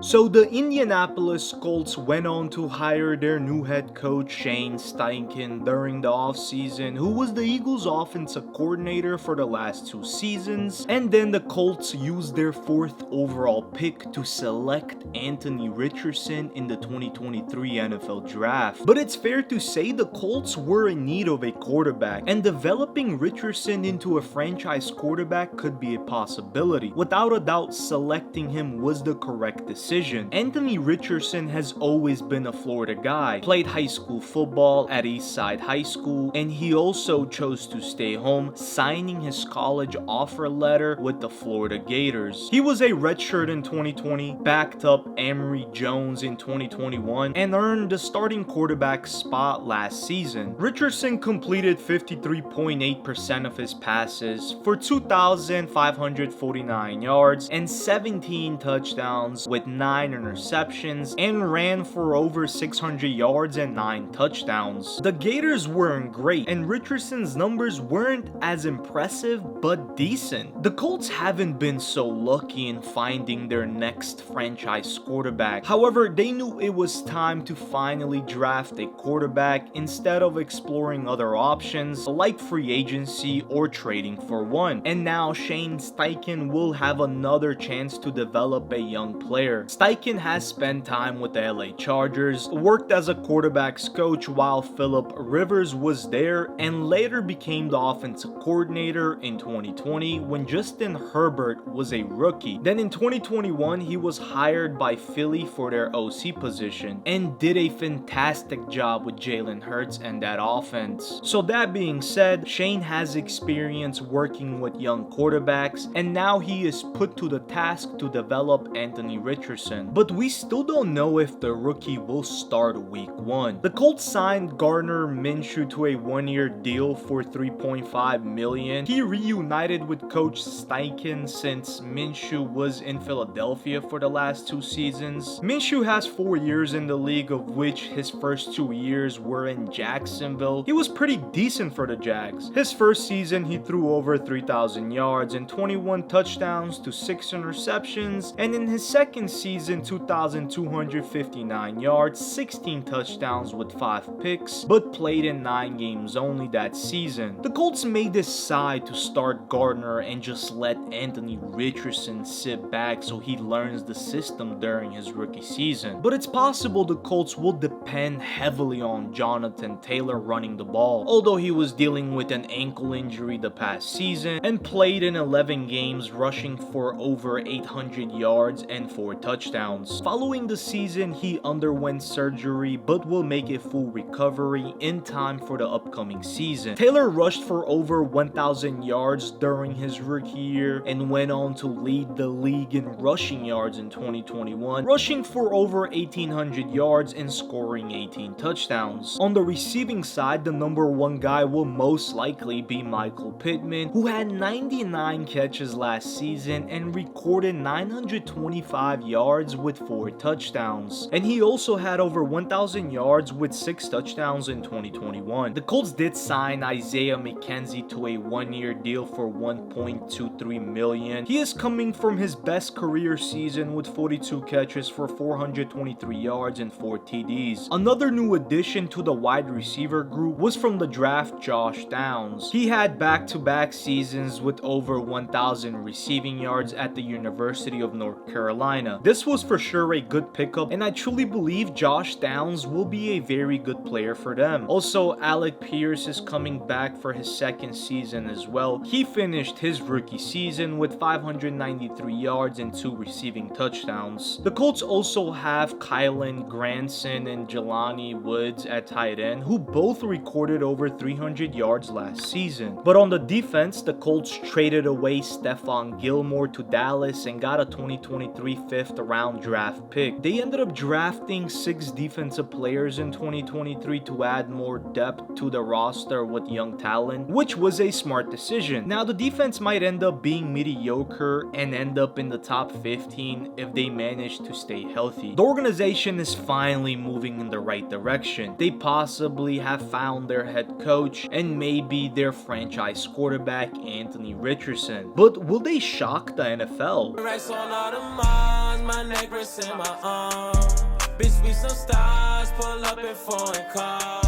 So the Indianapolis Colts went on to hire their new head coach Shane Steichen during the offseason, who was the Eagles' offensive coordinator for the last 2 seasons, and then the Colts used their 4th overall pick to select Anthony Richardson in the 2023 NFL Draft. But it's fair to say the Colts were in need of a quarterback, and developing Richardson into a franchise quarterback could be a possibility. Without a doubt, selecting him was the correct decision. Anthony Richardson has always been a Florida guy, played high school football at Eastside High School, and he also chose to stay home, signing his college offer letter with the Florida Gators. He was a redshirt in 2020, backed up Emory Jones in 2021, and earned the starting quarterback spot last season. Richardson completed 53.8% of his passes for 2,549 yards and 17 touchdowns with 9 interceptions and ran for over 600 yards and 9 touchdowns. The Gators weren't great, and Richardson's numbers weren't as impressive but decent. The Colts haven't been so lucky in finding their next franchise quarterback. However, they knew it was time to finally draft a quarterback instead of exploring other options like free agency or trading for one. And now Shane Steichen will have another chance to develop a young player. Steichen has spent time with the LA Chargers, worked as a quarterback's coach while Philip Rivers was there, and later became the offensive coordinator in 2020 when Justin Herbert was a rookie. Then in 2021, he was hired by Philly for their OC position and did a fantastic job with Jalen Hurts and that offense. So that being said, Shane has experience working with young quarterbacks, and now he is put to the task to develop Anthony Richardson. But we still don't know if the rookie will start week 1. The Colts signed Gardner Minshew to a 1-year deal for $3.5 million. He reunited with Coach Steichen since Minshew was in Philadelphia for the last 2 seasons. Minshew has 4 years in the league, of which his first 2 years were in Jacksonville. He was pretty decent for the Jags. His first season, he threw over 3,000 yards and 21 touchdowns to 6 interceptions, and in his second season, 2,259 yards, 16 touchdowns with 5 picks, but played in 9 games only that season. The Colts may decide to start Gardner and just let Anthony Richardson sit back so he learns the system during his rookie season. But it's possible the Colts will depend heavily on Jonathan Taylor running the ball, although he was dealing with an ankle injury the past season and played in 11 games, rushing for over 800 yards and 4 touchdowns. Following the season, he underwent surgery but will make a full recovery in time for the upcoming season. Taylor rushed for over 1,000 yards during his rookie year and went on to lead the league in rushing yards in 2021, rushing for over 1,800 yards and scoring 18 touchdowns. On the receiving side, the number 1 guy will most likely be Michael Pittman, who had 99 catches last season and recorded 925 yards with 4 touchdowns, and he also had over 1,000 yards with 6 touchdowns in 2021. The Colts did sign Isaiah McKenzie to a 1-year deal for $1.23 million. He is coming from his best career season with 42 catches for 423 yards and 4 TDs. Another new addition to the wide receiver group was from the draft, Josh Downs. He had back-to-back seasons with over 1,000 receiving yards at the University of North Carolina. This was for sure a good pickup, and I truly believe Josh Downs will be a very good player for them. Also, Alec Pierce is coming back for his second season as well. He finished his rookie season with 593 yards and 2 receiving touchdowns. The Colts also have Kylan Granson and Jelani Woods at tight end, who both recorded over 300 yards last season. But on the defense, the Colts traded away Stephon Gilmore to Dallas and got a 2023 5th round draft pick. They ended up drafting 6 defensive players in 2023 to add more depth to the roster with young talent, which was a smart decision. Now, the defense might end up being mediocre and end up in the top 15 if they manage to stay healthy. The organization is finally moving in the right direction. They possibly have found their head coach and maybe their franchise quarterback, Anthony Richardson. But will they shock the NFL? bonds, my necklace and my arm. Bitch, we some stars, pull up in foreign cars.